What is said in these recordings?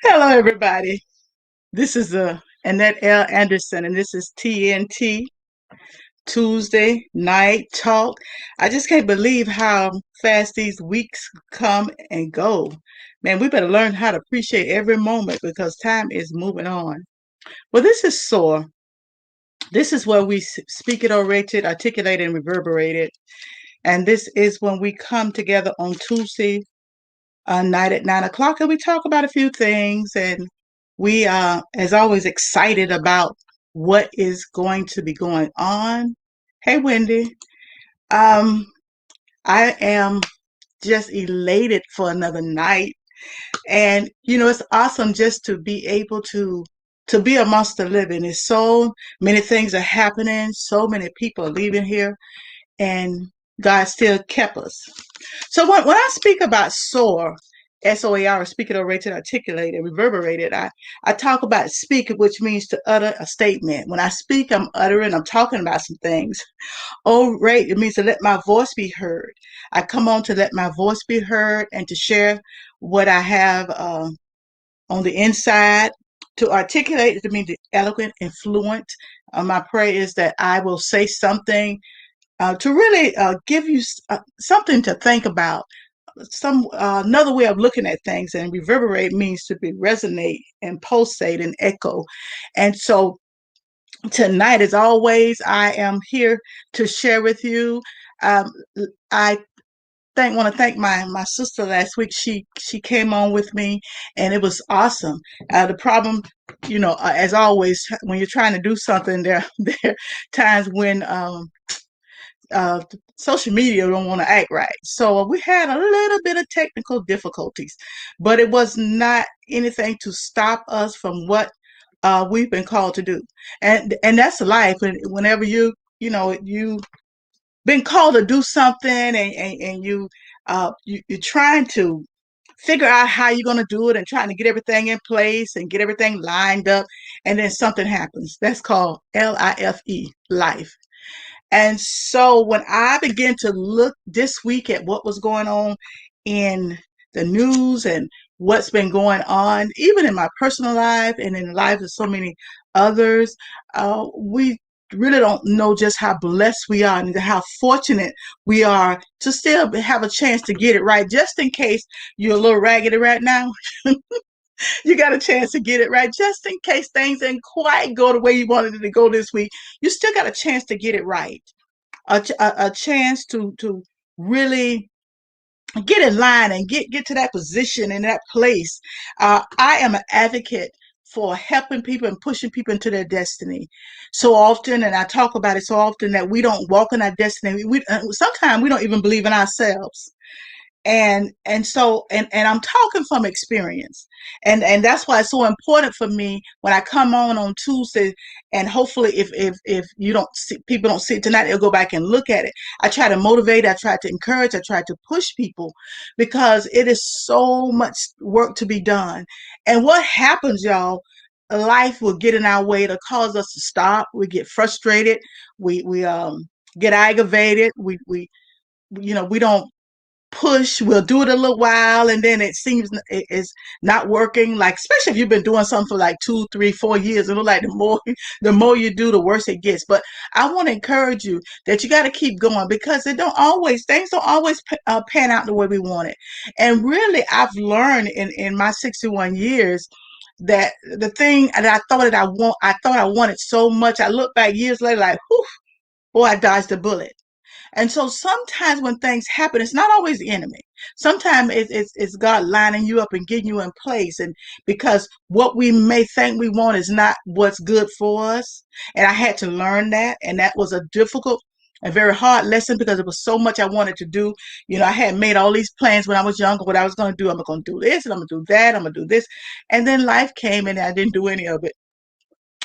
Hello, everybody. This is Annette L. Anderson, and this is TNT Tuesday Night Talk. I just can't believe how fast these weeks come and go. Man, we better learn how to appreciate every moment because time is moving on. Well, this is SOAR. This is where we speak it, orate it, articulate, and reverberate it. And this is when we come together on Tuesday night at 9 o'clock, and we talk about a few things, and we are, as always, excited about what is going to be going on. Hey, Wendy. Um, I am just elated for another night, and it's awesome just to be able to be amongst the living. There's so many things are happening, so many people are leaving here, and God still kept us. So when I speak about SOAR, SOAR, speak it, orate it, articulate it, reverberate it, I talk about speak, which means to utter a statement. When I speak, I'm uttering, I'm talking about some things. Orate, it means to let my voice be heard. I come on to let my voice be heard and to share what I have on the inside. To articulate, it means eloquent and fluent. My prayer is that I will say something to really give you something to think about, some another way of looking at things. And reverberate means to be resonate and pulsate and echo. And so tonight, as always, I am here to share with you. Um, I want to thank my sister last week. She came on with me, and it was awesome. The problem, as always, when you're trying to do something, there are times when uh, social media don't want to act right. So we had a little bit of technical difficulties, but it was not anything to stop us from what we've been called to do. And that's life. And whenever you've been called to do something, and you're trying to figure out how you're going to do it and trying to get everything in place and get everything lined up, and then something happens. That's called LIFE, life. And so when I began to look this week at what was going on in the news and what's been going on, even in my personal life and in the lives of so many others, we really don't know just how blessed we are and how fortunate we are to still have a chance to get it right. Just in case you're a little raggedy right now, you got a chance to get it right. Just in case things didn't quite go the way you wanted it to go this week, you still got a chance to get it right. A chance to really get in line and get to that position in that place. I am an advocate for helping people and pushing people into their destiny so often, and I talk about it so often that we don't walk in our destiny. We sometimes we don't even believe in ourselves. And I'm talking from experience, and that's why it's so important for me when I come on Tuesday. And hopefully if you don't see, people don't see it tonight, they'll go back and look at it. I try to motivate, I try to encourage, I try to push people, because it is so much work to be done. And what happens, y'all, life will get in our way to cause us to stop. We get frustrated, we get aggravated, we don't push. We'll do it a little while, and then it seems it's not working. Like, especially if you've been doing something for like 2, 3, 4 years, and like the more you do, the worse it gets. But I want to encourage you that you got to keep going, because things don't always pan out the way we want it. And really, I've learned in my 61 years that the thing that I thought I wanted so much, I look back years later like, whew, boy, I dodged a bullet. And so sometimes when things happen, it's not always the enemy. Sometimes it's God lining you up and getting you in place. And because what we may think we want is not what's good for us. And I had to learn that. And that was a difficult and very hard lesson, because it was so much I wanted to do. I had made all these plans when I was younger, what I was going to do. I'm going to do this, and I'm going to do that. I'm going to do this. And then life came, and I didn't do any of it.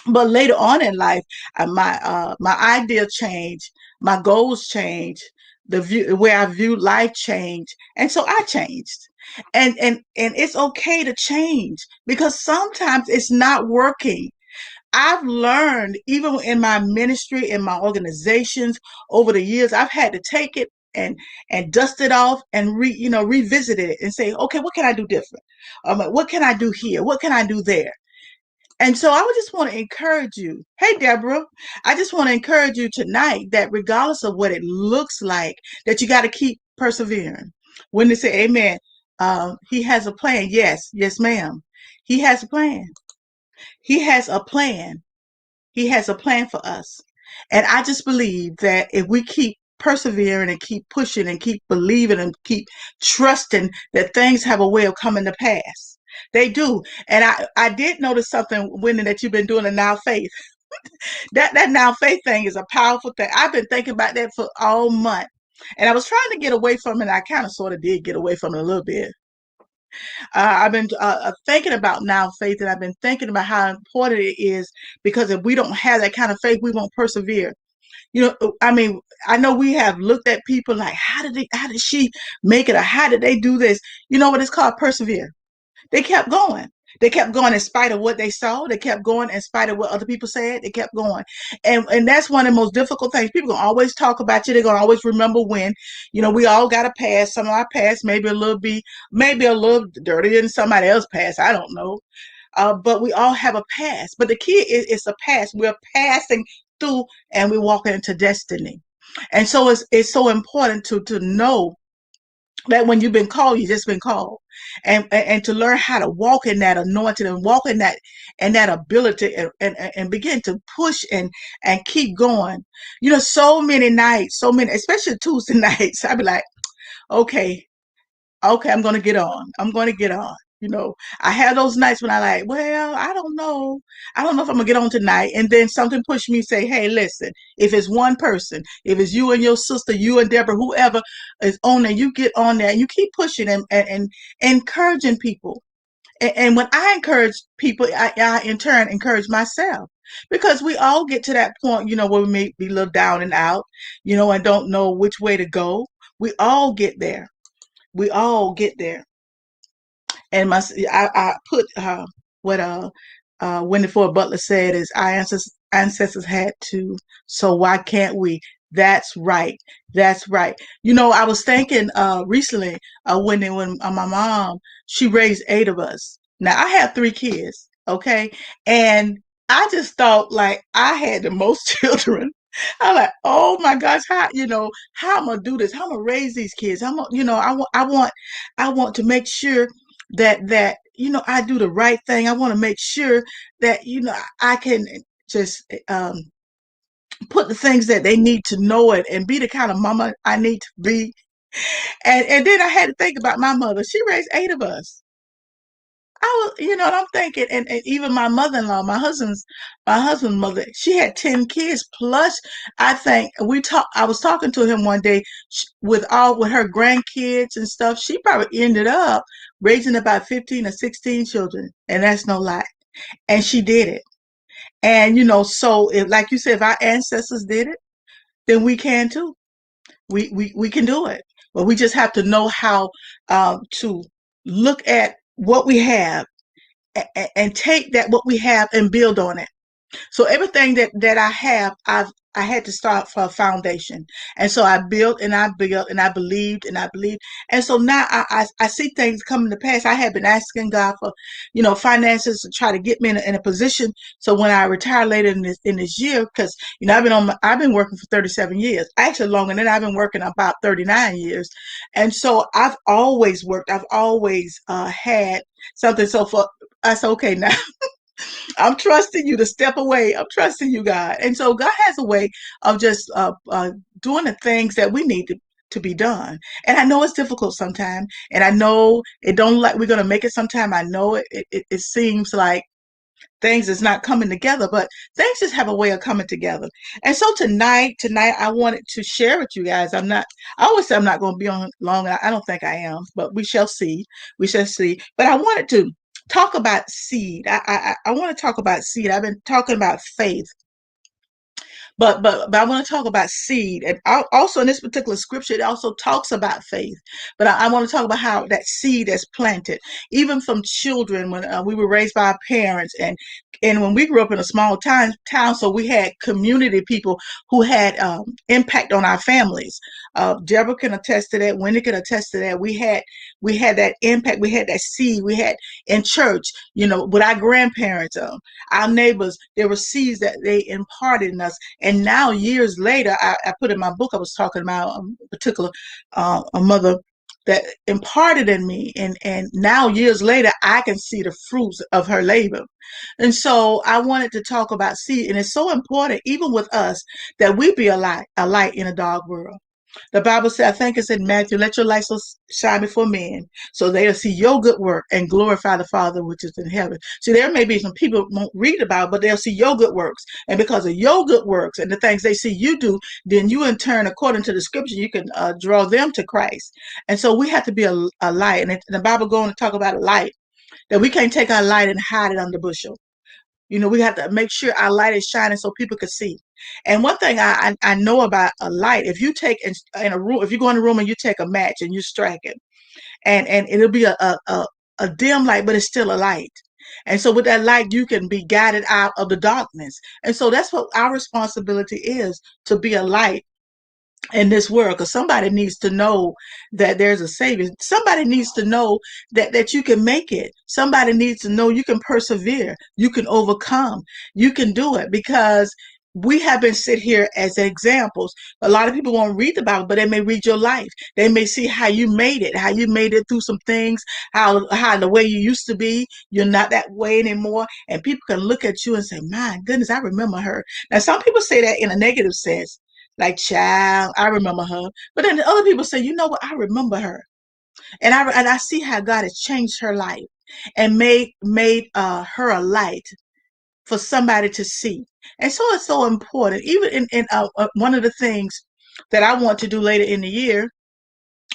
But later on in life, my idea changed, my goals changed, the way I view life changed, and so I changed. And it's okay to change, because sometimes it's not working. I've learned, even in my ministry, in my organizations over the years, I've had to take it and dust it off and revisit it and say, okay, what can I do different? What can I do here? What can I do there? And so I would just want to encourage you. Hey, Deborah, I just want to encourage you tonight that regardless of what it looks like, that you got to keep persevering. When they say amen, he has a plan. Yes, yes, ma'am. He has a plan. He has a plan. He has a plan for us. And I just believe that if we keep persevering and keep pushing and keep believing and keep trusting that things have a way of coming to pass. They do. And I did notice something, Wendy, that you've been doing a Now Faith. That Now Faith thing is a powerful thing. I've been thinking about that for all month. And I was trying to get away from it. I kind of sort of did get away from it a little bit. I've been thinking about Now Faith, and I've been thinking about how important it is, because if we don't have that kind of faith, we won't persevere. I mean, I know we have looked at people like, how did she make it? Or how did they do this? You know what it's called? Persevere. They kept going. They kept going in spite of what they saw. They kept going in spite of what other people said. They kept going. And that's one of the most difficult things. People gonna always talk about you. They're gonna always remember when. We all got a past. Some of our past maybe a little dirtier than somebody else's past. I don't know. But we all have a past. But the key is it's a past. We're passing through and we're walking into destiny. And so it's so important to know that when you've been called, you've just been called, and to learn how to walk in that anointing and walk in that ability, and begin to push and keep going. So many nights, especially Tuesday nights, I'd be like, okay, okay, I'm going to get on. I'm going to get on. I have those nights when I like, well, I don't know. I don't know if I'm going to get on tonight. And then something pushed me, say, hey, listen, if it's one person, if it's you and your sister, you and Deborah, whoever is on there, you get on there and you keep pushing and encouraging people. And when I encourage people, I in turn encourage myself, because we all get to that point, where we may be a little down and out, and don't know which way to go. We all get there. We all get there. And I put what Wendy Ford Butler said is, our ancestors had to, so why can't we? That's right. That's right. I was thinking recently, when my mom, she raised 8 of us. Now I have 3 kids, okay, and I just thought like I had the most children. I'm like, oh my gosh, how I'm gonna do this? How I'm gonna raise these kids? I want to make sure that I do the right thing. I want to make sure that I can just put the things that they need to know it, and be the kind of mama I need to be. And then I had to think about my mother. She raised 8 of us. I was, and I'm thinking, and even my mother-in-law, my husband's mother, she had 10 kids plus. I think I was talking to him one day, with her grandkids and stuff. She probably ended up raising about 15 or 16 children, and that's no lie. And she did it. And so if, like you said, if our ancestors did it, then we can too. We can do it. But we just have to know how to look at what we have, and take that what we have and build on it. So everything that I have, I had to start for a foundation. And so I built and I built and I believed and I believed. And so now I see things coming to pass. I have been asking God for, finances to try to get me in a position. So when I retire later in this year, because, I've been working for 37 years, actually longer than that. I've been working about 39 years. And so I've always worked. I've always had something. So I said, okay, now I'm trusting you to step away. I'm trusting you, God. And so God has a way of just doing the things that we need to be done. And I know it's difficult sometimes. And I know it don't like we're going to make it sometime. I know it seems like things is not coming together, but things just have a way of coming together. And so tonight, I wanted to share with you guys. I always say I'm not going to be on long. I don't think I am, but we shall see. We shall see. But I wanted to talk about seed. I want to talk about seed. I've been talking about faith, But I want to talk about seed, and also in this particular scripture, it also talks about faith. But I want to talk about how that seed is planted, even from children when we were raised by our parents, and when we grew up in a small town, so we had community people who had impact on our families. Deborah can attest to that. Wendy can attest to that. We had that impact. We had that seed. We had in church, with our grandparents, our neighbors. There were seeds that they imparted in us. And now, years later, I put in my book, I was talking about a particular a mother that imparted in me. And now, years later, I can see the fruits of her labor. And so I wanted to talk about seed. And it's so important, even with us, that we be a light in a dark world. The Bible said, I think it's in Matthew, let your light so shine before men so they'll see your good work and glorify the Father which is in heaven. See, there may be some people won't read about it, but they'll see your good works. And because of your good works and the things they see you do, then you in turn, according to the scripture, you can draw them to Christ. And so we have to be a light. And the Bible going to talk about a light, that we can't take our light and hide it under the bushel. We have to make sure our light is shining so people can see. And one thing I know about a light, if you take in a room, if you go in a room and you take a match and you strike it, and it'll be a dim light, but it's still a light. And so with that light, you can be guided out of the darkness. And so that's what our responsibility is, to be a light in this world, because somebody needs to know that there's a savior. Somebody needs to know that you can make it. Somebody needs to know you can persevere, you can overcome, you can do it, because we have been sit here as examples. A lot of people won't read the Bible, but they may read your life. They may see how you made it, through some things, how the way you used to be, you're not that way anymore. And people can look at you and say, my goodness, I remember her. Now, some people say that in a negative sense, like, child, I remember her. But then the other people say, you know what, I remember her. And I see how God has changed her life and made her a light for somebody to see. And so it's so important. Even in one of the things that I want to do later in the year,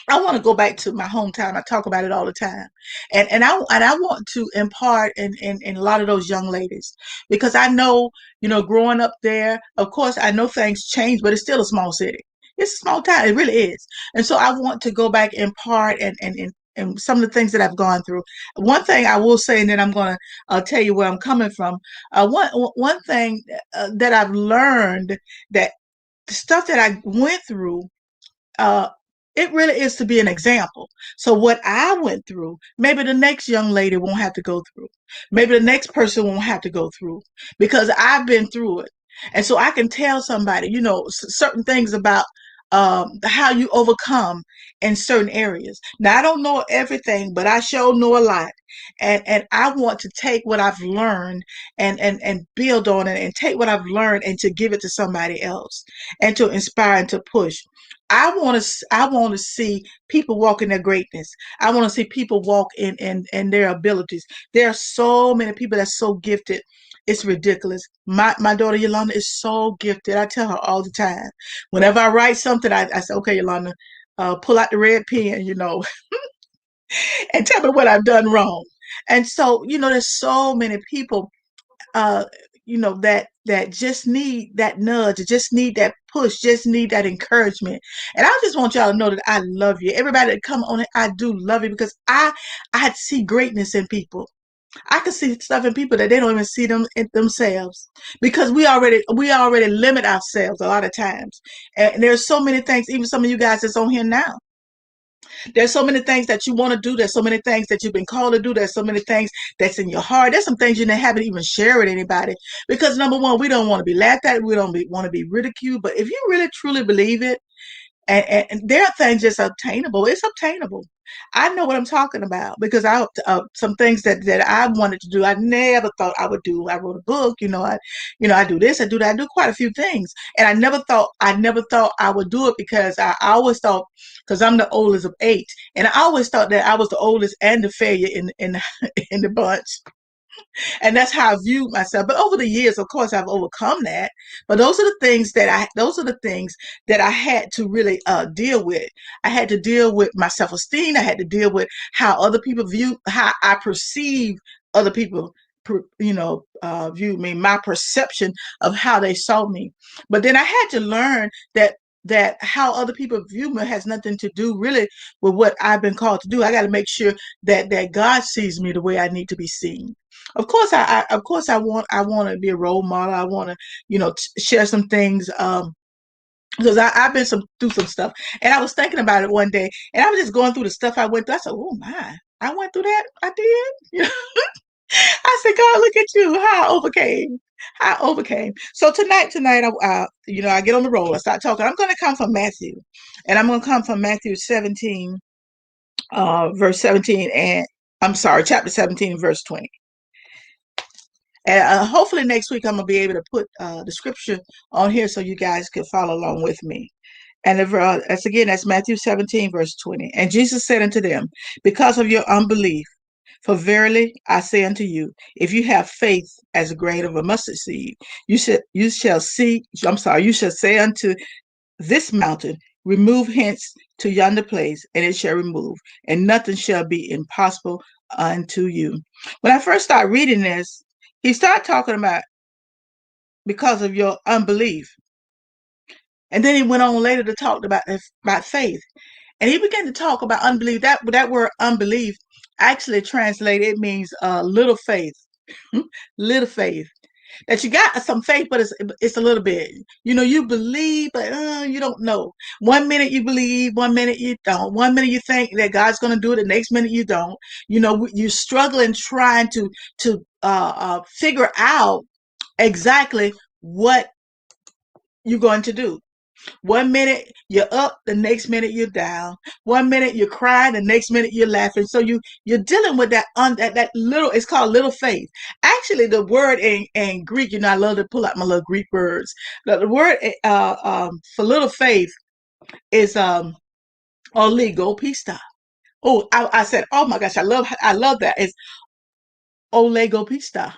I want to go back to my hometown. I talk about it all the time, and I want to impart in a lot of those young ladies, because I know, growing up there, of course I know things change, but it's still a small city. It's a small town. It really is. And so I want to go back and impart and some of the things that I've gone through. One thing I will say, and then I'm going to tell you where I'm coming from. One thing that I've learned, that the stuff that I went through, uh, it really is to be an example. So what I went through, maybe the next young lady won't have to go through. Maybe the next person won't have to go through, because I've been through it. And so I can tell somebody, certain things about how you overcome in certain areas. Now, I don't know everything, but I sure know a lot. And I want to take what I've learned and build on it, and take what I've learned and to give it to somebody else, and to inspire and to push. I want to see people walk in their greatness. I want to see people walk in their abilities. There are so many people that's so gifted. It's ridiculous. My daughter Yolanda is so gifted. I tell her all the time. Whenever I write something, I say, okay, Yolanda, pull out the red pen, and tell me what I've done wrong. And so, there's so many people, uh, that just need that nudge, just need that push, just need that encouragement. And I just want y'all to know that I love you. Everybody that come on it, I do love you, because I see greatness in people. I can see stuff in people that they don't even see them in themselves, because we already limit ourselves a lot of times. And there's so many things, even some of you guys that's on here now. There's so many things that you want to do. There's so many things that you've been called to do. There's so many things that's in your heart. There's some things you haven't even shared with anybody, because number one, we don't want to be laughed at. We don't want to be ridiculed. But if you really truly believe it, and there are things that's obtainable. It's obtainable. I know what I'm talking about, because I some things that I wanted to do, I never thought I would do. I wrote a book, I do this, I do that, I do quite a few things, and I never thought I would do it, because I always thought, because I'm the oldest of eight, and I always thought that I was the oldest and the failure in in the bunch. And that's how I viewed myself. But over the years, of course, I've overcome that. But those are the things that I had to really deal with. I had to deal with my self-esteem. I had to deal with how other people view, how I perceive other people viewed me, my perception of how they saw me. But then I had to learn that how other people view me has nothing to do really with what I've been called to do. I got to make sure that God sees me the way I need to be seen. Of course, I want to be a role model. I want to share some things. Because I've been through some stuff, and I was thinking about it one day, and I was just going through the stuff I went through. I said, "Oh my, I went through that. I did." I said, God, look at you, how I overcame. How I overcame. So tonight, I get on the roll. I start talking. I'm going to come from Matthew, and I'm going to come from Matthew 17, verse 17, and I'm sorry, chapter 17, verse 20. And hopefully next week I'm going to be able to put the scripture on here so you guys can follow along with me. And that's Matthew 17, verse 20. And Jesus said unto them, because of your unbelief, for verily I say unto you, if you have faith as a grain of a mustard seed, you shall say unto this mountain, remove hence to yonder place, and it shall remove, and nothing shall be impossible unto you. When I first started reading this, he started talking about because of your unbelief. And then he went on later to talk about faith. And he began to talk about unbelief. That word unbelief actually translated, it means little faith. Little faith. That you got some faith, but it's a little bit. You believe, but you don't know. One minute you believe, one minute you don't. One minute you think that God's going to do it, the next minute you don't. You're struggling trying to figure out exactly what you're going to do. One minute you're up, the next minute you're down. One minute you're crying, the next minute you're laughing. So you're dealing with that little. It's called little faith. Actually, the word in Greek, I love to pull out my little Greek words. The word for little faith is oligopista. Oh, I said, oh my gosh, I love that. It's oligopista.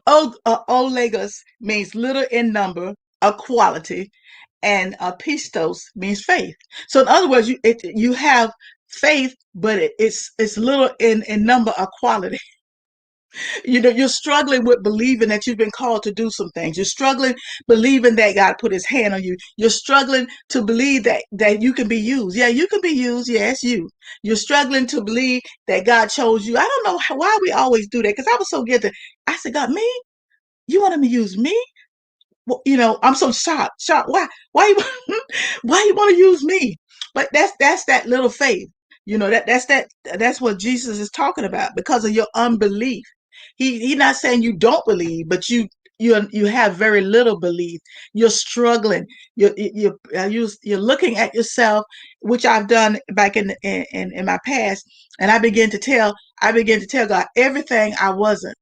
Oligos means little in number, a quality, and pistos means faith. So in other words, you have faith, but it's little in number or quality. You're struggling with believing that you've been called to do some things. You're struggling believing that God put his hand on you. You're struggling to believe that you can be used. Yeah, you can be used. Yes, you. You're struggling to believe that God chose you. I don't know why we always do that, because I was so guilty. I said, God, me? You want to use me? Well, I'm so shocked. Why you, why you want to use me? But that's that little faith. That's what Jesus is talking about, because of your unbelief. He's not saying you don't believe, but you have very little belief. You're struggling. You're looking at yourself, which I've done back in my past, and I began to tell God everything I wasn't.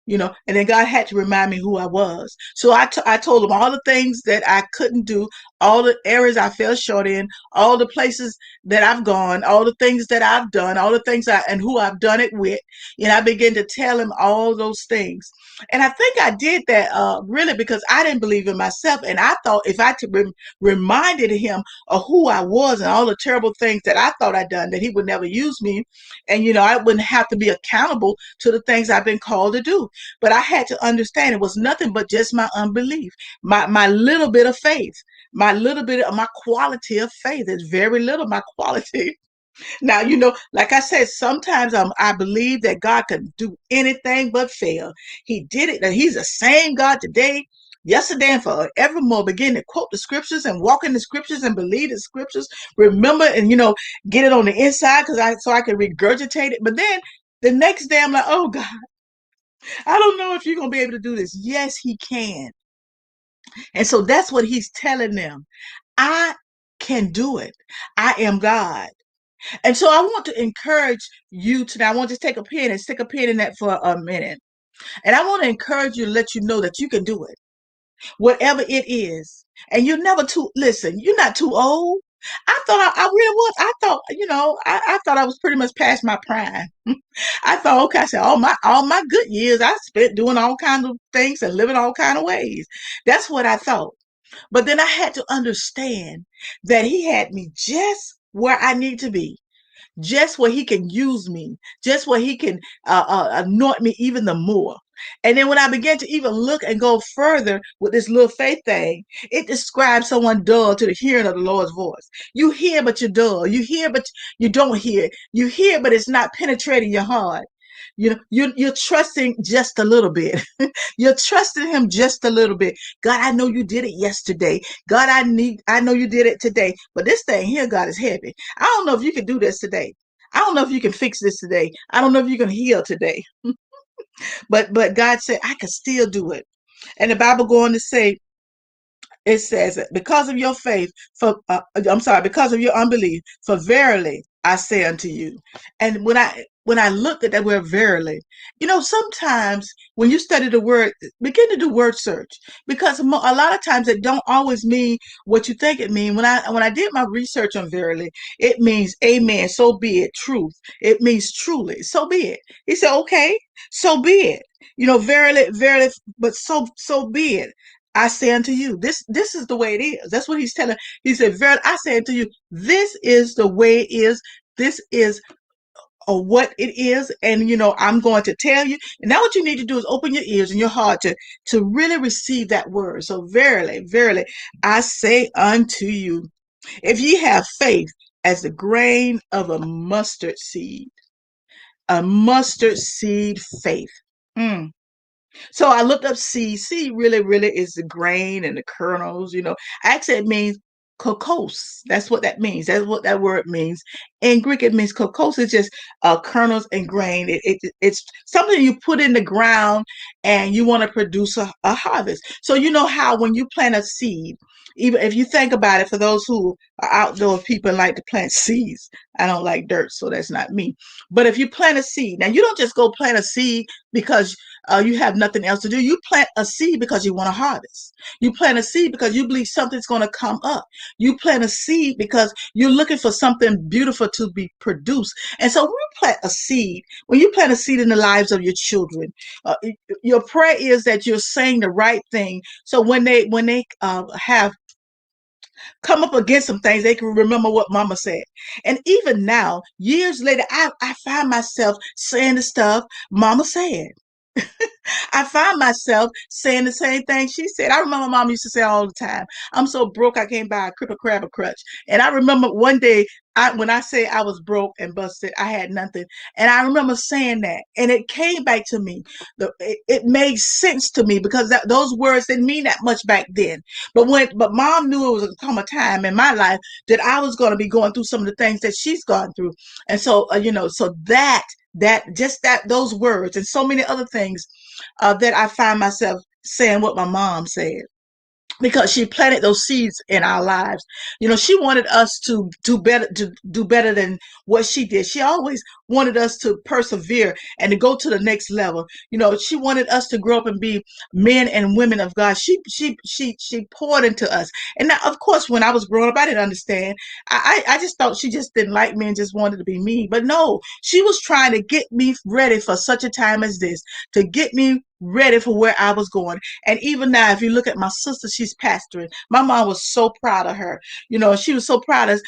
And then God had to remind me who I was. So I told him all the things that I couldn't do, all the areas I fell short in, all the places that I've gone, all the things that I've done, all the things and who I've done it with. And I began to tell him all those things. And I think I did that really because I didn't believe in myself. And I thought if I reminded him of who I was and all the terrible things that I thought I'd done, that he would never use me. And, I wouldn't have to be accountable to the things I've been called to do. But I had to understand it was nothing but just my unbelief, my little bit of faith, my little bit of my quality of faith. It's very little, my quality. Now, like I said, sometimes I believe that God can do anything but fail. He did it, and he's the same God today, yesterday, and forevermore. Begin to quote the scriptures and walk in the scriptures and believe the scriptures. Remember and, get it on the inside so I can regurgitate it. But then the next day I'm like, oh God, I don't know if you're going to be able to do this. Yes, he can. And so that's what he's telling them. I can do it. I am God. And so I want to encourage you today. I want to take a pen and stick a pin in that for a minute. And I want to encourage you to let you know that you can do it, whatever it is. And you're never listen, you're not too old. I thought I really was. I thought, I thought I was pretty much past my prime. I thought, okay, I said, all my good years I spent doing all kinds of things and living all kind of ways. That's what I thought. But then I had to understand that he had me just where I need to be. just where he can use me, just where he can anoint me even the more. And then when I began to even look and go further with this little faith thing, it describes someone dull to the hearing of the Lord's voice. You hear, but you're dull. You hear, but you don't hear. You hear, but it's not penetrating your heart. You know, you're trusting just a little bit. You're trusting him just a little bit. God, I know you did it yesterday. God, I know you did it today. But this thing here, God, is heavy. I don't know if you can do this today. I don't know if you can fix this today. I don't know if you can heal today. But God said I can still do it. And the Bible going to say, it says, because of your faith, because of your unbelief, for verily I say unto you. And when I looked at that word verily, sometimes when you study the word, begin to do word search, because a lot of times it don't always mean what you think it means. When I did my research on verily, it means amen, so be it, truth. It means truly, so be it. He said, okay, so be it. Verily, verily, but so be it. I say unto you, this is the way it is. That's what he's telling. He said, verily, I say unto you, this is the way it is. This is what it is. And, I'm going to tell you. And now what you need to do is open your ears and your heart to really receive that word. So verily, verily, I say unto you, if ye have faith as the grain of a mustard seed faith. Mm. So I looked up seed. Seed really, really is the grain and the kernels. Actually, it means kokos. That's what that means. That's what that word means. In Greek, it means kokos. It's just kernels and grain. It's something you put in the ground and you want to produce a harvest. So you know how when you plant a seed, even if you think about it, for those who are outdoor people and like to plant seeds, I don't like dirt, so that's not me. But if you plant a seed, now you don't just go plant a seed because you have nothing else to do. You plant a seed because you want to harvest. You plant a seed because you believe something's going to come up. You plant a seed because you're looking for something beautiful to be produced. And so when you plant a seed in the lives of your children, your prayer is that you're saying the right thing. So when they have come up against some things, they can remember what mama said. And even now, years later, I find myself saying the stuff mama said. I find myself saying the same thing she said. I remember mom used to say all the time, I'm so broke I can't buy a cripple crab a crutch. And I remember one day when I say I was broke and busted, I had nothing. And I remember saying that. And it came back to me. It made sense to me because those words didn't mean that much back then. But mom knew it was going to come a time in my life that I was going to be going through some of the things that she's gone through. And so, so those words and so many other things that I find myself saying what my mom said, because she planted those seeds in our lives. She wanted us to do better than what she did. She always wanted us to persevere and to go to the next level. She wanted us to grow up and be men and women of God. She poured into us. And now, of course, when I was growing up, I didn't understand. I just thought she just didn't like me and just wanted to be me. But no, she was trying to get me ready for such a time as this, to get me ready for where I was going. And even now, if you look at my sister, she's pastoring. My mom was so proud of her. She was so proud of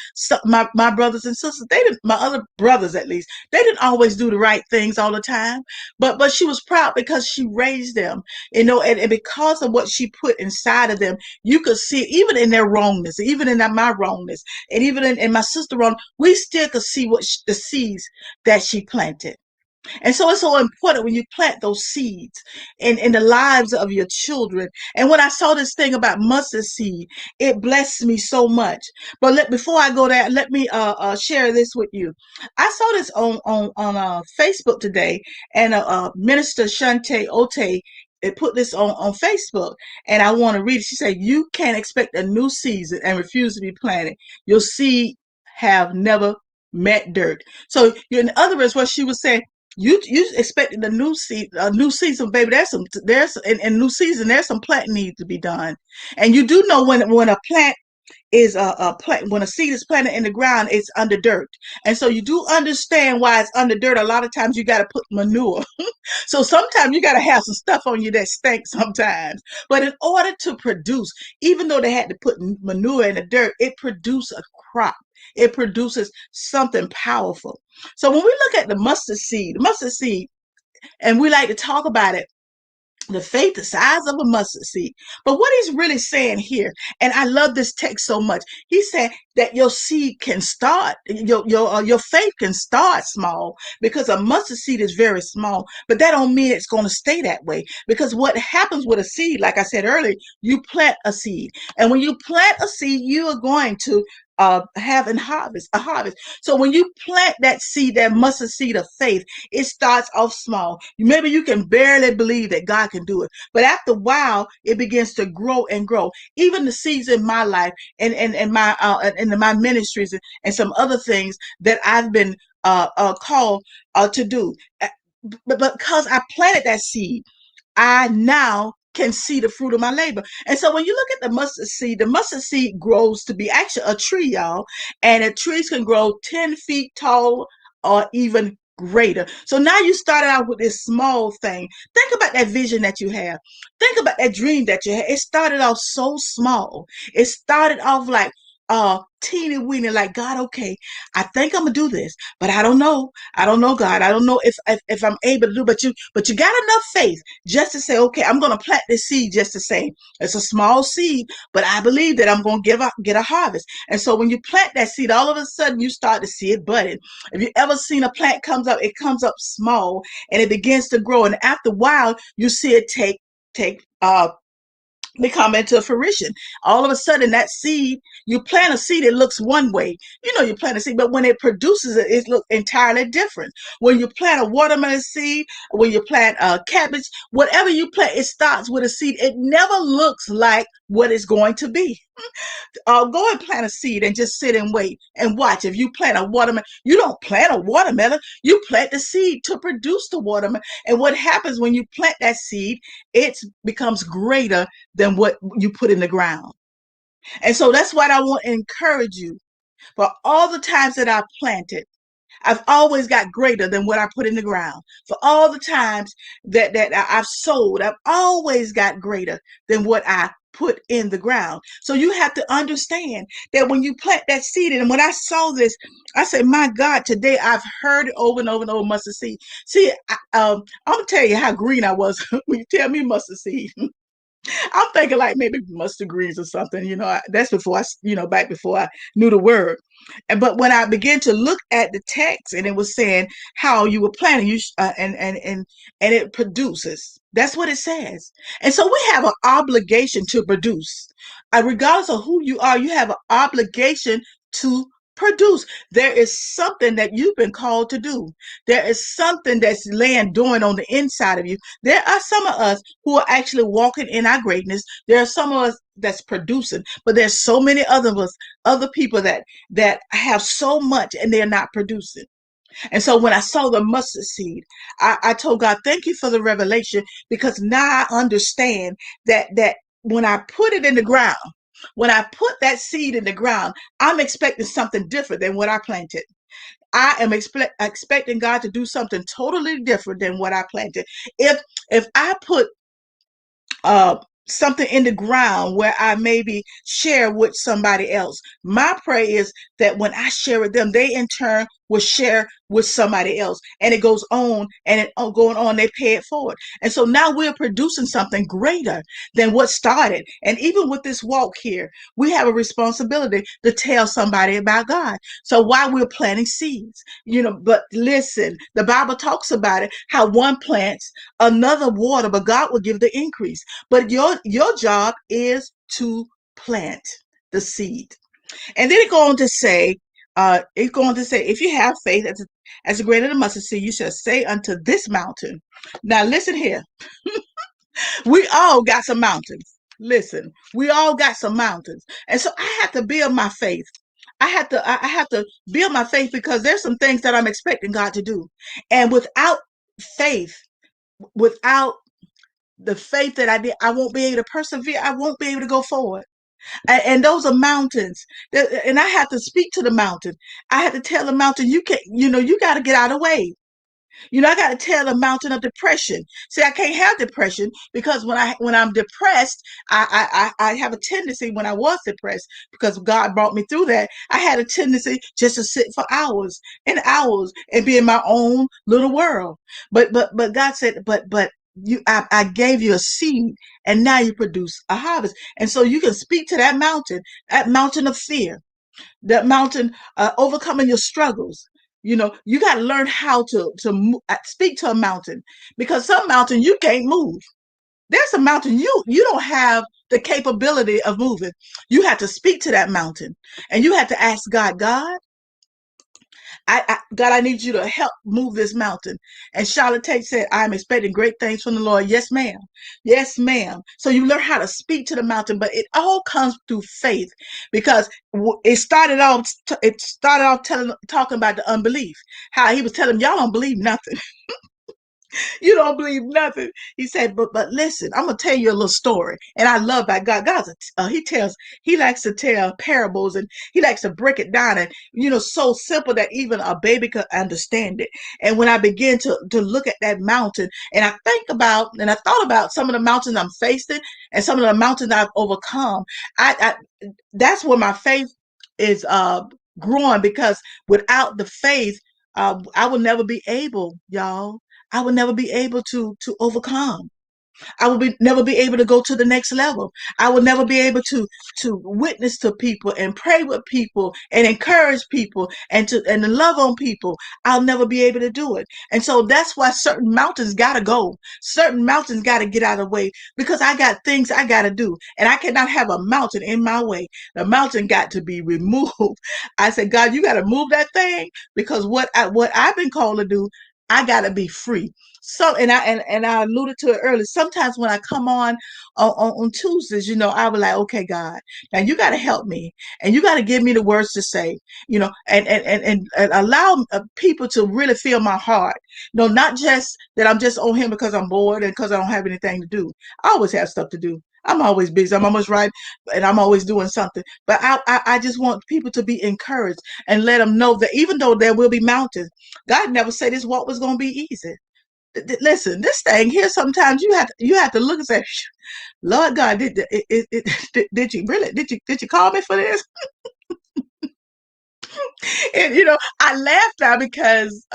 my brothers and sisters. My other brothers at least, they didn't always do the right things all the time. But she was proud because she raised them, and because of what she put inside of them, you could see even in their wrongness, even in my wrongness, and even in my sister wrong, we still could see the seeds that she planted. And so it's so important when you plant those seeds in the lives of your children. And when I saw this thing about mustard seed, it blessed me so much. But before I go there, let me share this with you. I saw this on Facebook today, and Minister Shante Ote, it put this on Facebook, and I want to read it. She said, "You can't expect a new season and refuse to be planted. Your seed have never met dirt." So, in other words, what she was saying, you expecting a new season, baby. There's in new season, there's some planting needs to be done. And you do know when a plant is a plant, when a seed is planted in the ground, it's under dirt. And so you do understand why it's under dirt. A lot of times you got to put manure. So sometimes you got to have some stuff on you that stinks sometimes. But in order to produce, even though they had to put manure in the dirt, it produced a crop. it produces something powerful. So when we look at the mustard seed, and we like to talk about it, the faith the size of a mustard seed. But what he's really saying here, and I love this text so much, he said that your seed can start, your faith can start small, because a mustard seed is very small, but that don't mean it's going to stay that way. Because what happens with a seed, like I said earlier, you plant a seed, and when you plant a seed, you are going to have a harvest. So when you plant that seed, that mustard seed of faith, it starts off small. Maybe you can barely believe that God can do it, but after a while, it begins to grow and grow. Even the seeds in my life and my in my ministries and some other things that I've been called to do, but because I planted that seed, I now can see the fruit of my labor. And so when you look at the mustard seed grows to be actually a tree, y'all. And the trees can grow 10 feet tall or even greater. So now you started out with this small thing. Think about that vision that you have. Think about that dream that you had. It started off so small. It started off like teeny weeny, like, God, okay, I think I'm gonna do this, but I don't know. I don't know, God. I don't know if I'm able to do, but you got enough faith just to say, okay, I'm going to plant this seed just to say it's a small seed, but I believe that I'm going to get a harvest. And so when you plant that seed, all of a sudden you start to see it budding. If you ever seen a plant comes up, it comes up small and it begins to grow. And after a while, you see it take become into fruition. All of a sudden, that seed, you plant a seed, it looks one way. You know, you plant a seed, but when it produces it, it looks entirely different. When you plant a watermelon seed, when you plant a cabbage, whatever you plant, it starts with a seed. It never looks like what it's going to be. Go and plant a seed and just sit and wait and watch. If you plant a watermelon, you don't plant a watermelon, you plant the seed to produce the watermelon. And what happens when you plant that seed, it becomes greater than what you put in the ground. And so that's what I want to encourage you. For all the times that I've planted, I've always got greater than what I put in the ground. For all the times that I've sowed, I've always got greater than what I put in the ground. So you have to understand that when you plant that seed, and when I saw this, I said, my God, today I've heard it over and over and over, mustard seed. See, I'm going to tell you how green I was when you tell me mustard seed. I'm thinking like maybe mustard greens or something, that's before back before I knew the word. But when I began to look at the text, and it was saying how you were planting, and it produces. That's what it says. And so we have an obligation to produce. Regardless of who you are, you have an obligation to produce. There is something that you've been called to do. There is something that's laying dormant on the inside of you. There are some of us who are actually walking in our greatness. There are some of us that's producing, but there's so many other people that have so much and they're not producing. And so when I saw the mustard seed, I told God, thank you for the revelation, because now I understand that when I put it in the ground, when I put that seed in the ground, I'm expecting something different than what I planted. I am expecting God to do something totally different than what I planted. If I put uh, something in the ground where I maybe share with somebody else, my prayer is that when I share with them, they in turn will share with somebody else, and it goes on and going on, they pay it forward. And so now we're producing something greater than what started. And even with this walk here, we have a responsibility to tell somebody about God. So while we're planting seeds, but listen, the Bible talks about it, how one plants, another water, but God will give the increase. But your job is to plant the seed. And then it's going to say, if you have faith as a grain of the mustard seed, you shall say unto this mountain. Now listen here. We all got some mountains. Listen, we all got some mountains. And so I have to build my faith. I have to build my faith, because there's some things that I'm expecting God to do. And without faith, without the faith that I won't be able to persevere. I won't be able to go forward. And those are mountains. And I have to speak to the mountain. I have to tell the mountain, you got to get out of the way. I got to tell the mountain of depression. See, I can't have depression because when I'm depressed, I have a tendency when I was depressed because God brought me through that. I had a tendency just to sit for hours and hours and be in my own little world. But God said, but I gave you a seed and now you produce a harvest. And so you can speak to that mountain of fear, that mountain, overcoming your struggles. You got to learn how to speak to a mountain, because some mountain you can't move. There's a mountain you don't have the capability of moving. You have to speak to that mountain, and you have to ask God, God, I need you to help move this mountain. And Charlotte Tate said, I'm expecting great things from the Lord. Yes, ma'am. Yes, ma'am. So you learn how to speak to the mountain, but it all comes through faith, because it started off talking about the unbelief, how he was telling y'all don't believe nothing. You don't believe nothing. He said, but listen, I'm gonna tell you a little story. And I love that God. He likes to tell parables, and he likes to break it down, and so simple that even a baby could understand it. And when I began to look at that mountain, and I thought about some of the mountains I'm facing and some of the mountains I've overcome, that's where my faith is growing, because without the faith, I will never be able, y'all. I will never be able to overcome. I will never be able to go to the next level. I will never be able to witness to people and pray with people and encourage people and to love on people. I'll never be able to do it. And so that's why certain mountains gotta go. Certain mountains gotta get out of the way, because I got things I gotta do. And I cannot have a mountain in my way. The mountain got to be removed. I said, God, you gotta move that thing, because what I've been called to do, I gotta be free. So, and I alluded to it earlier. Sometimes when I come on Tuesdays, I was like, okay, God, now you got to help me, and you got to give me the words to say, and allow people to really feel my heart. No, not just that I'm just on here because I'm bored and because I don't have anything to do. I always have stuff to do. I'm always busy. I'm always right, and I'm always doing something. But I just want people to be encouraged and let them know that even though there will be mountains, God never said this walk was going to be easy. Listen, this thing here, sometimes you have to look and say, Lord God, did you really, did you call me for this? And I laugh now because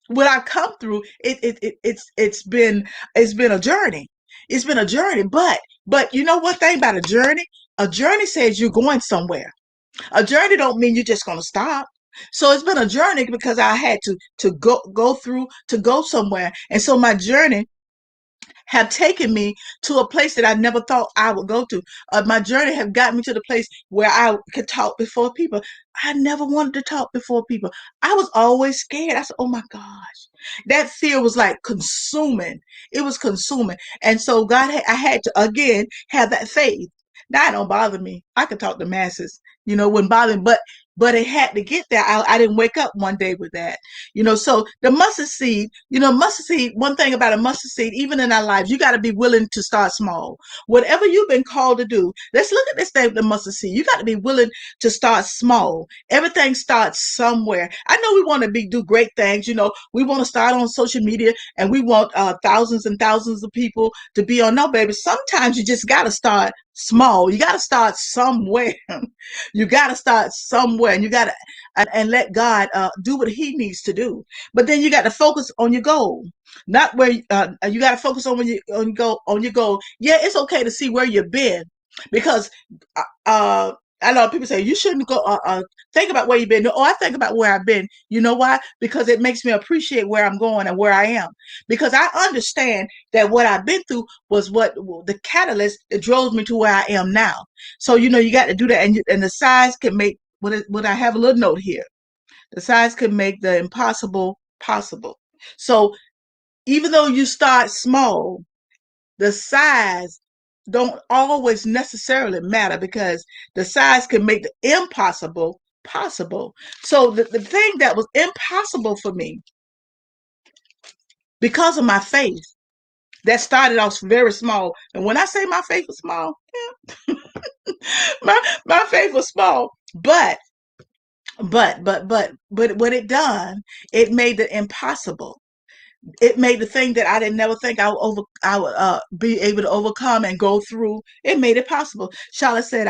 what I've come through, it's been a journey. It's been a journey, but you know one thing about a journey? A journey says you're going somewhere. A journey don't mean you're just gonna stop. So it's been a journey because I had to go through to go somewhere. And so my journey have taken me to a place that I never thought I would go to. My journey have gotten me to the place where I could talk before people. I never wanted to talk before people. I was always scared. I said, "Oh my gosh," that fear was like consuming. It was consuming, and so I had to again have that faith. Now it don't bother me. I could talk to masses. Wouldn't bother me, but it had to get there. I didn't wake up one day with that. So the mustard seed, one thing about a mustard seed, even in our lives, you got to be willing to start small. Whatever you've been called to do, let's look at this thing with the mustard seed. You got to be willing to start small. Everything starts somewhere. I know we want to do great things. We want to start on social media, and we want thousands and thousands of people to be on. No, baby, sometimes you just got to start small. You got to start somewhere. You got to start somewhere, and you got to and let God do what He needs to do. But then you got to focus on your goal, not where you got to focus on when you on your goal. Yeah, it's okay to see where you've been, because uh, uh, I know people say you shouldn't go think about where you've been. No, I think about where I've been. You know why? Because it makes me appreciate where I'm going and where I am. Because I understand that what I've been through was what the catalyst that drove me to where I am now. So you got to do that, and the size can make what I have a little note here. The size can make the impossible possible. So even though you start small, the size don't always necessarily matter, because the size can make the impossible possible. So the thing that was impossible for me, because of my faith, that started off very small. And when I say my faith was small, my faith was small, but what it done, it made it impossible. It made the thing that I didn't never think I would be able to overcome and go through. It made it possible. Charlotte said,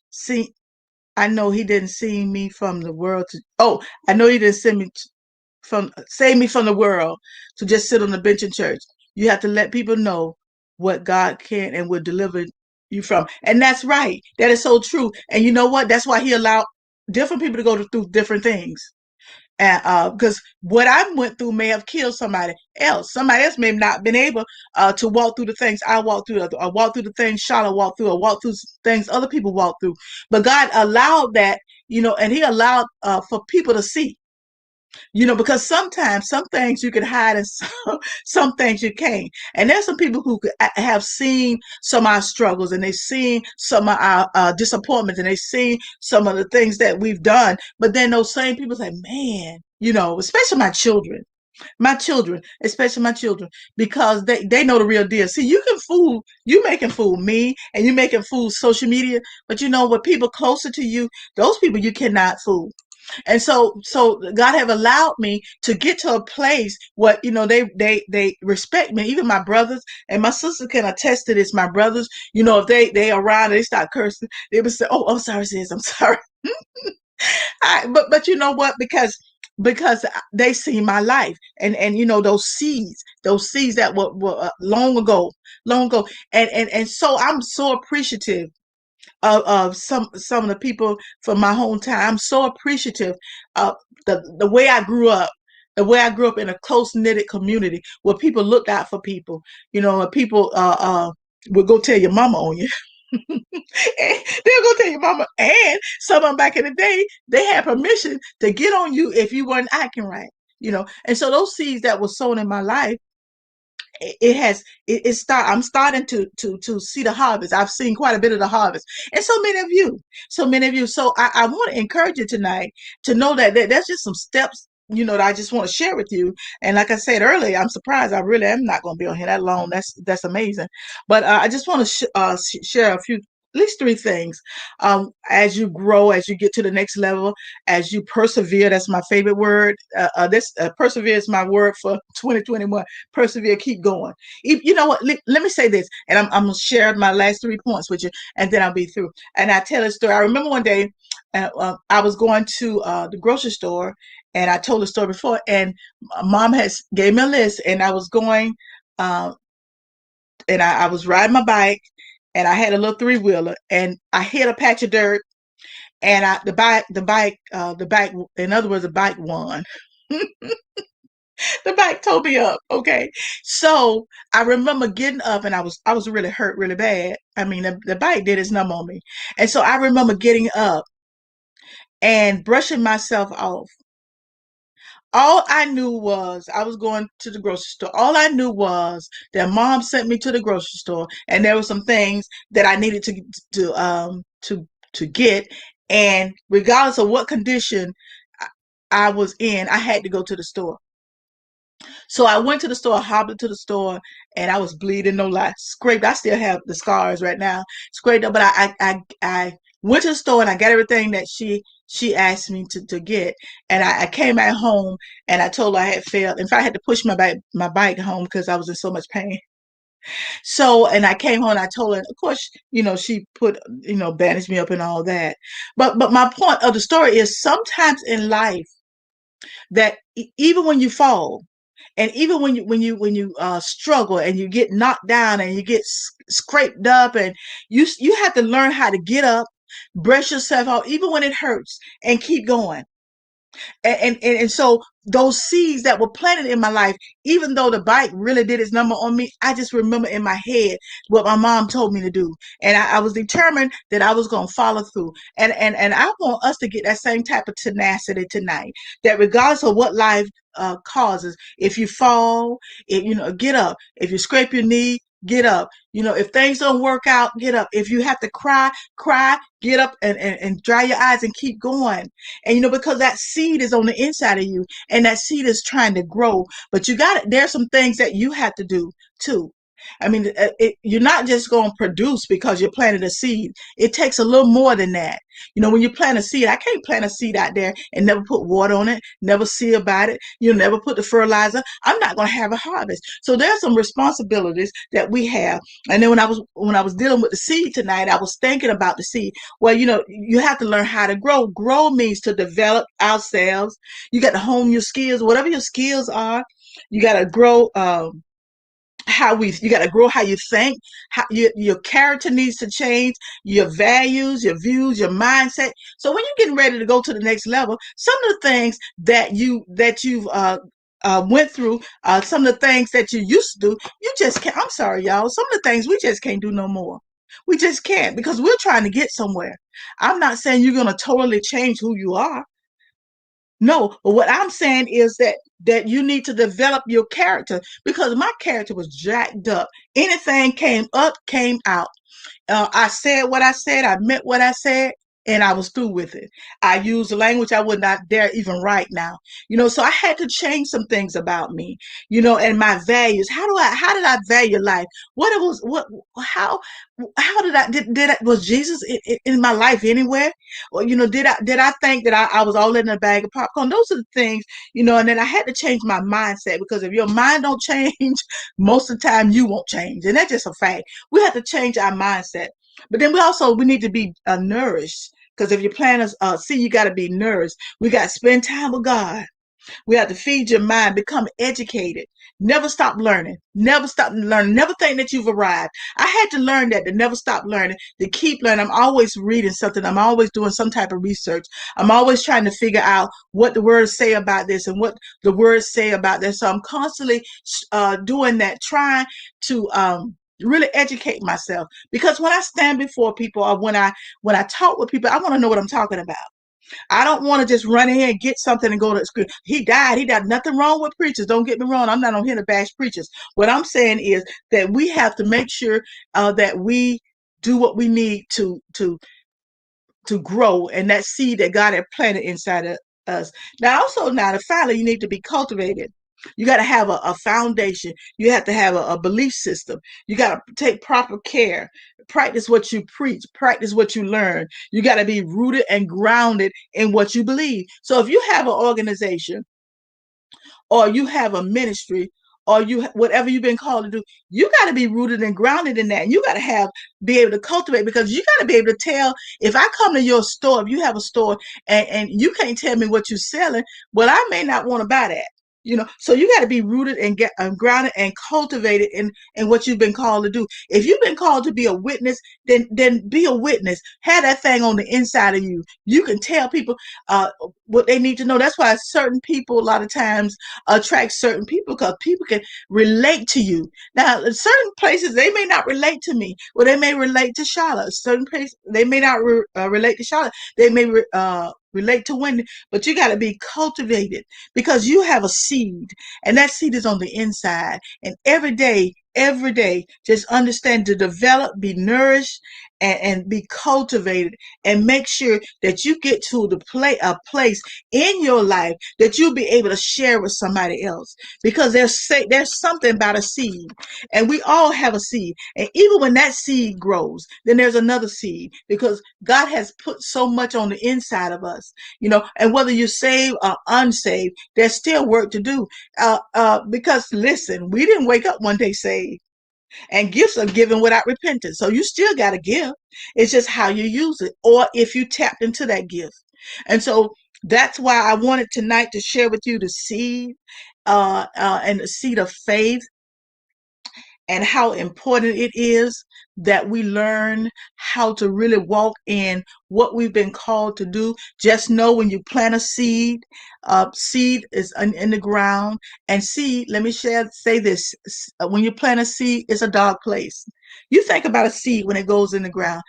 see. I know he didn't see me from the world to. Oh, I know he didn't send me from save me from the world to just sit on the bench in church. You have to let people know what God can and will deliver you from. And that's right. That is so true. And you know what? That's why he allowed different people to go through different things. And because what I went through may have killed somebody else. Somebody else may have not been able to walk through the things I walked through, or walk through the things Charlotte walked through, or walk through things other people walked through. But God allowed that, and He allowed for people to see. Because sometimes some things you can hide and some things you can't. And there's some people who have seen some of our struggles, and they've seen some of our disappointments, and they've seen some of the things that we've done. But then those same people say, man, especially my children, especially my children, because they know the real deal. See, you making fool me, and you making fool social media, but what people closer to you, those people you cannot fool. And so God have allowed me to get to a place where they respect me. Even my brothers and my sisters can attest to this. My brothers, if they around and they start cursing, they would say, "Oh, I'm sorry, sis, I'm sorry." But you know what? Because they see my life, and those seeds that were long ago, and so I'm so appreciative of some of the people from my hometown. I'm so appreciative of the way I grew up. The way I grew up in a close knitted community where people looked out for people, and people would go tell your mama on you. They'll go tell your mama. And some of them back in the day, they had permission to get on you if you weren't acting right. And so those seeds that were sown in my life, I'm starting to see the harvest. I've seen quite a bit of the harvest, and so many of you. So I want to encourage you tonight to know that there's just some steps, that I just want to share with you. And like I said earlier, I'm surprised I really am not going to be on here that long. That's amazing. But I just want to share a few, at least three things, as you grow, as you get to the next level, as you persevere. That's my favorite word. This persevere is my word for 2021. Persevere, keep going. You know what? Let me say this, and I'm going to share my last 3 points with you, and then I'll be through. And I tell a story. I remember one day I was going to the grocery store, and I told the story before, and mom has gave me a list, and I was going, uh, and I was riding my bike, and I had a little three-wheeler, and I hit a patch of dirt, and the bike, in other words, the bike won. The bike towed me up. Okay. So I remember getting up, and I was really hurt really bad. I mean, the bike did its number on me. And so I remember getting up and brushing myself off. All I knew was I was going to the grocery store. All I knew was that mom sent me to the grocery store, and there were some things that I needed to get. And regardless of what condition I was in, I had to go to the store. So I went to the store, hobbled to the store, and I was bleeding, no lie, scraped. I still have the scars right now, scraped up. But I went to the store, and I got everything that she asked me to get. And I came back home, and I told her I had failed. In fact, I had to push my bike home because I was in so much pain. So, and I came home, and I told her, and of course, she put, bandaged me up and all that. But my point of the story is, sometimes in life, that even when you fall, and even when you struggle, and you get knocked down, and you get scraped up, and you have to learn how to get up, brush yourself off, even when it hurts, and keep going. And so those seeds that were planted in my life, even though the bike really did its number on me, I just remember in my head what my mom told me to do. And I was determined that I was going to follow through. And I want us to get that same type of tenacity tonight, that regardless of what life causes, if you fall, get up. If you scrape your knee, get up. If things don't work out, get up. If you have to cry, get up, and dry your eyes and keep going. And because that seed is on the inside of you, and that seed is trying to grow. But there's some things that you have to do too. I mean, you're not just going to produce because you planted a seed. It takes a little more than that. You know, when you plant a seed, I can't plant a seed out there and never put water on it, never see about it. You never put the fertilizer. I'm not going to have a harvest. So there's some responsibilities that we have. And then when I was dealing with the seed tonight, I was thinking about the seed. Well, you know, you have to learn how to grow. Grow means to develop ourselves. You got to hone your skills, whatever your skills are. You got to grow. You got to grow how you think, how your character needs to change, your values, your views, your mindset. So when you're getting ready to go to the next level, some of the things you've went through, some of the things that you used to do, you just can't. I'm sorry, y'all, some of the things we just can't do no more. We just can't, because we're trying to get somewhere. I'm not saying you're going to totally change who you are. No, but what I'm saying is that you need to develop your character, because my character was jacked up. Anything came up, came out. I said what I said, I meant what I said, and I was through with it. I used language I would not dare even write now. You know, so I had to change some things about me, you know, and my values. How did I value life? What it was what how did was Jesus in my life anywhere? Or, you know, did I think that I was all in a bag of popcorn? Those are the things, you know, and then I had to change my mindset, because if your mind don't change, most of the time you won't change. And that's just a fact. We have to change our mindset. But then we need to be nourished, because if you plant a seed, you got to be nourished. We got to spend time with God. We have to feed your mind, become educated. Never stop learning. Never stop learning. Never think that you've arrived. I had to learn that, to never stop learning, to keep learning. I'm always reading something. I'm always doing some type of research. I'm always trying to figure out what the words say about this and what the words say about that. So I'm constantly doing that, trying to really educate myself. Because when I stand before people, or when I talk with people, I want to know what I'm talking about. I don't want to just run in here and get something and go to school. He died. He died. Nothing wrong with preachers. Don't get me wrong. I'm not on here to bash preachers. What I'm saying is that we have to make sure that we do what we need to grow, and that seed that God had planted inside of us. Now, finally, you need to be cultivated. You got to have a foundation. You have to have a belief system. You got to take proper care. Practice what you preach. Practice what you learn. You got to be rooted and grounded in what you believe. So if you have an organization, or you have a ministry, or whatever you've been called to do, you got to be rooted and grounded in that. And you got to be able to cultivate, because you got to be able to tell, if I come to your store, if you have a store, and you can't tell me what you're selling, well, I may not want to buy that. You know, so you got to be rooted and get grounded and cultivated in what you've been called to do. If you've been called to be a witness, then be a witness. Have that thing on the inside of you. You can tell people what they need to know. That's why certain people a lot of times attract certain people, because people can relate to you. Now, in certain places they may not relate to me, or they may relate to Charlotte. Certain places they may not relate to Charlotte. They may relate to Wendy, but you got to be cultivated, because you have a seed, and that seed is on the inside. And every day, just understand to develop, be nourished, and be cultivated, and make sure that you get to a place in your life that you'll be able to share with somebody else, because there's something about a seed, and we all have a seed, and even when that seed grows, then there's another seed, because God has put so much on the inside of us, you know, and whether you're saved or unsaved, there's still work to do, because listen, we didn't wake up one day saved. And gifts are given without repentance. So you still got to give. It's just how you use it, or if you tapped into that gift. And so that's why I wanted tonight to share with you the seed, and the seed of faith, and how important it is that we learn how to really walk in what we've been called to do. Just know, when you plant a seed, seed is in the ground, and seed, let me say this, when you plant a seed, it's a dark place. You think about a seed when it goes in the ground.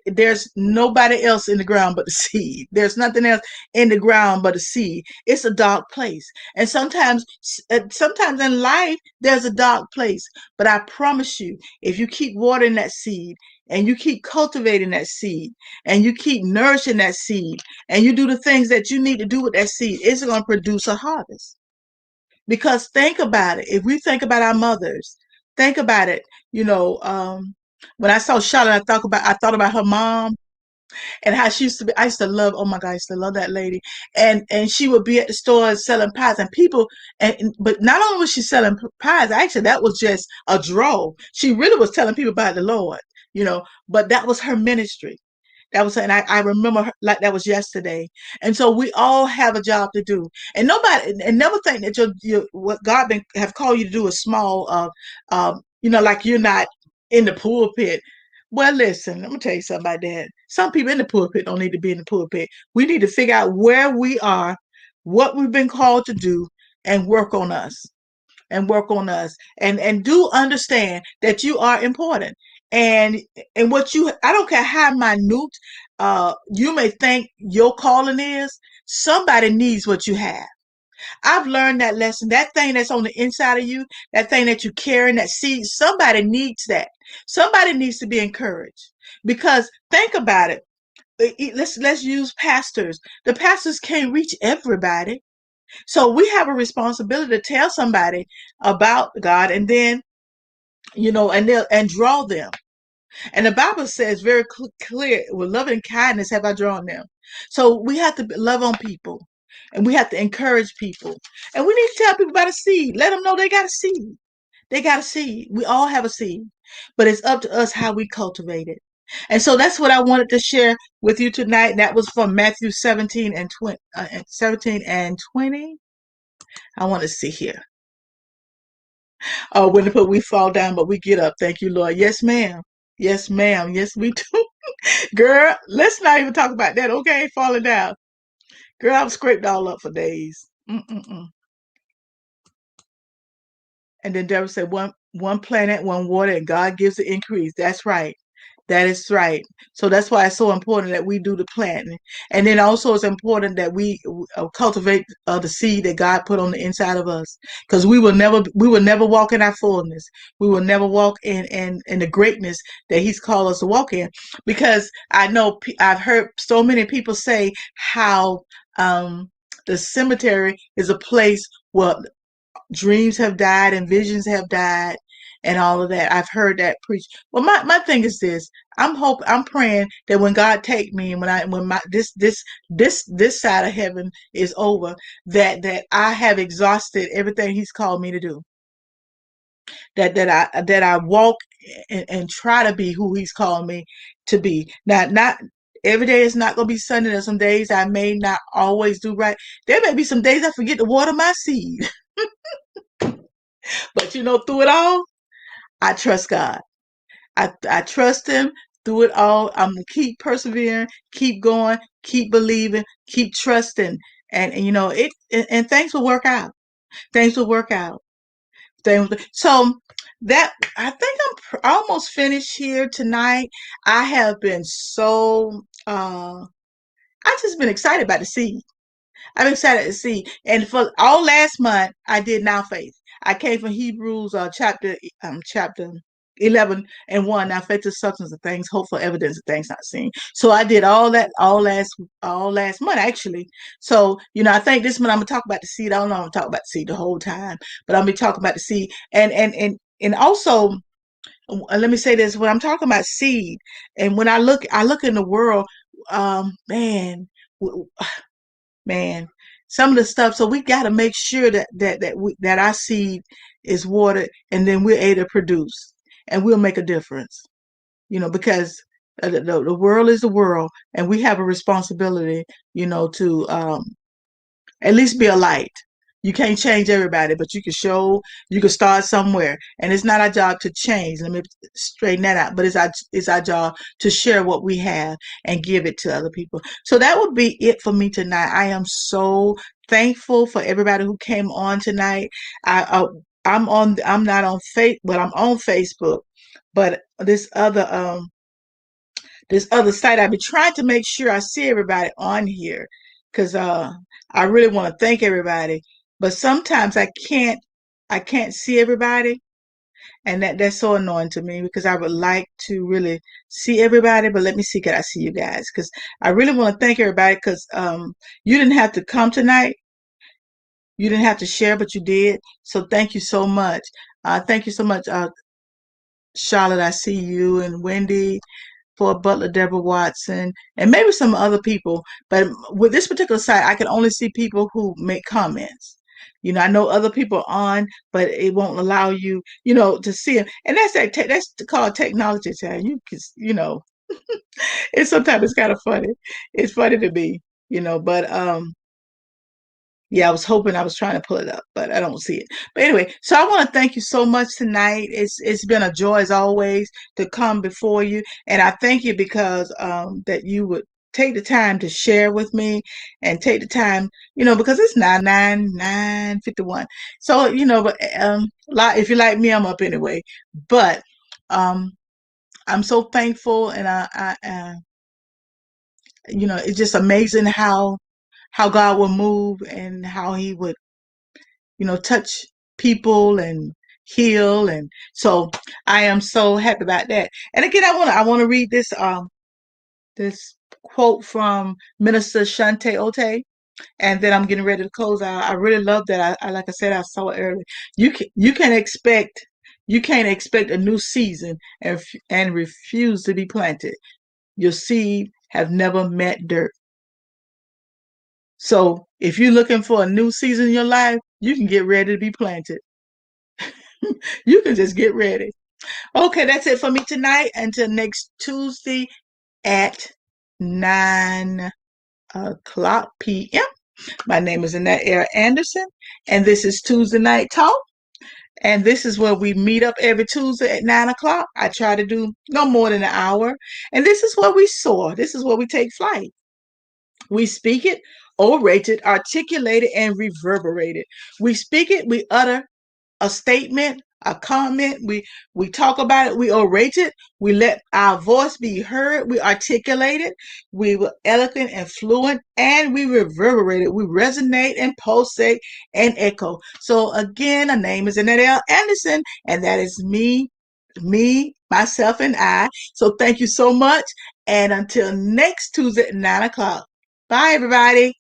There's nobody else in the ground but the seed. There's nothing else in the ground but a seed. It's a dark place. And sometimes in life, there's a dark place. But I promise you, if you keep watering that seed, and you keep cultivating that seed, and you keep nourishing that seed, and you do the things that you need to do with that seed, it's going to produce a harvest. Because think about it. If we think about our mothers, think about it. When I saw Charlotte, I thought about her mom and how she used to be. I used to love. Oh my God, I used to love that lady. And she would be at the store selling pies, and people. But not only was she selling pies, actually that was just a draw. She really was telling people about the Lord, you know. But that was her ministry. That was, and I remember her, like that was yesterday. And so we all have a job to do, and nobody, and never think that your what God have called you to do is small. Like you're not in the pulpit. Well, listen, I'm gonna tell you something about that. Some people in the pulpit don't need to be in the pulpit. We need to figure out where we are, what we've been called to do, and work on us and do understand that you are important and what you I don't care how minute you may think your calling is. Somebody needs what you have. I've learned that lesson. That thing that's on the inside of you, that thing that you carry, that seed, somebody needs that. Somebody needs to be encouraged. Because think about it. Let's use pastors. The pastors can't reach everybody. So we have a responsibility to tell somebody about God, and then, and draw them. And the Bible says very clear, with love and kindness have I drawn them. So we have to love on people, and we have to encourage people, and we need to tell people about a seed. Let them know they got a seed. They got a seed. We all have a seed, but it's up to us how we cultivate it. And so that's what I wanted to share with you tonight. That was from Matthew 17 and 20, 17 and 20. I want to see here. Oh, when they put we fall down, but we get up. Thank you, Lord. Yes, ma'am. Yes, ma'am. Yes, we do. Girl, let's not even talk about that, okay? Falling down. Girl, I've scraped all up for days. Mm-mm-mm. And then Deborah said, one planet, one water, and God gives the increase. That's right. That is right. So that's why it's so important that we do the planting. And then also it's important that we cultivate the seed that God put on the inside of us. Because we will never walk in our fullness. We will never walk in the greatness that He's called us to walk in. Because I know I've heard so many people say how the cemetery is a place where dreams have died and visions have died and all of that. I've heard that preached. Well, my thing is this. I'm praying that when God take me and when my this side of heaven is over, that I have exhausted everything He's called me to do. That I walk and try to be who He's called me to be. Now, not every day is not gonna be Sunday. There's some days I may not always do right. There may be some days I forget to water my seed. But through it all, I trust God. I trust Him through it all. I'm gonna keep persevering, keep going, keep believing, keep trusting, and it. And things will work out. Things will work out. So that I think I'm almost finished here tonight. I have been so. I've just been excited about the seed. I'm excited to see. And for all last month, I did Now Faith. I came from Hebrews chapter 11 and 1. Now faith is substance of things, hope for evidence of things not seen. So I did all that all last month actually. So I think this month I'm gonna talk about the seed. I don't know I'm gonna talk about the seed the whole time, but I'm gonna be talking about the seed and also. Let me say this: when I'm talking about seed, and when I look in the world, man, man, some of the stuff. So we got to make sure that our seed is watered, and then we're able to produce, and we'll make a difference. Because the world is the world, and we have a responsibility, to at least be a light. You can't change everybody, but you can start somewhere. And it's not our job to change. Let me straighten that out. But it's our job to share what we have and give it to other people. So that would be it for me tonight. I am so thankful for everybody who came on tonight. I'm not on but I'm on Facebook. But this other site. I've been trying to make sure I see everybody on here because I really want to thank everybody. But sometimes I can't see everybody, and that's so annoying to me because I would like to really see everybody. But let me see, can I see you guys? Because I really want to thank everybody because you didn't have to come tonight. You didn't have to share, but you did. So thank you so much. Thank you so much. Charlotte, I see you, and Wendy, for Butler, Deborah Watson, and maybe some other people. But with this particular site, I can only see people who make comments. I know other people on, but it won't allow you, to see them. And that's called technology. Child. You can, it's sometimes it's kind of funny. It's funny to me, But yeah, I was hoping I was trying to pull it up, but I don't see it. But anyway, so I want to thank you so much tonight. It's been a joy as always to come before you, and I thank you because that you would take the time to share with me and take the time, because it's 9:51. So but if you like me, I'm up anyway. But um, I'm so thankful, and it's just amazing how God will move and how He would touch people and heal. And so I am so happy about that. And again, I want to read this quote from Minister Shante Ote, and then I'm getting ready to close out. I really love that. I like I said, I saw it earlier. You can't expect a new season and refuse to be planted. Your seed have never met dirt. So if you're looking for a new season in your life, you can get ready to be planted. You can just get ready. Okay, that's it for me tonight. Until next Tuesday at 9 o'clock p.m. My name is Annette L. Anderson, and this is Tuesday Night Talk. And this is where we meet up every Tuesday at 9 o'clock. I try to do no more than an hour. And this is where we soar. This is where we take flight. We speak it, orate it, articulate it, and reverberate it. We speak it, we utter a statement, a comment, we talk about it, we orate it, we let our voice be heard, we articulate it, we were eloquent and fluent, and we reverberate it, we resonate and pulsate and echo. So again, the name is Annette L. Anderson, and that is me, myself, and I. So thank you so much, and until next Tuesday at 9 o'clock. Bye, everybody.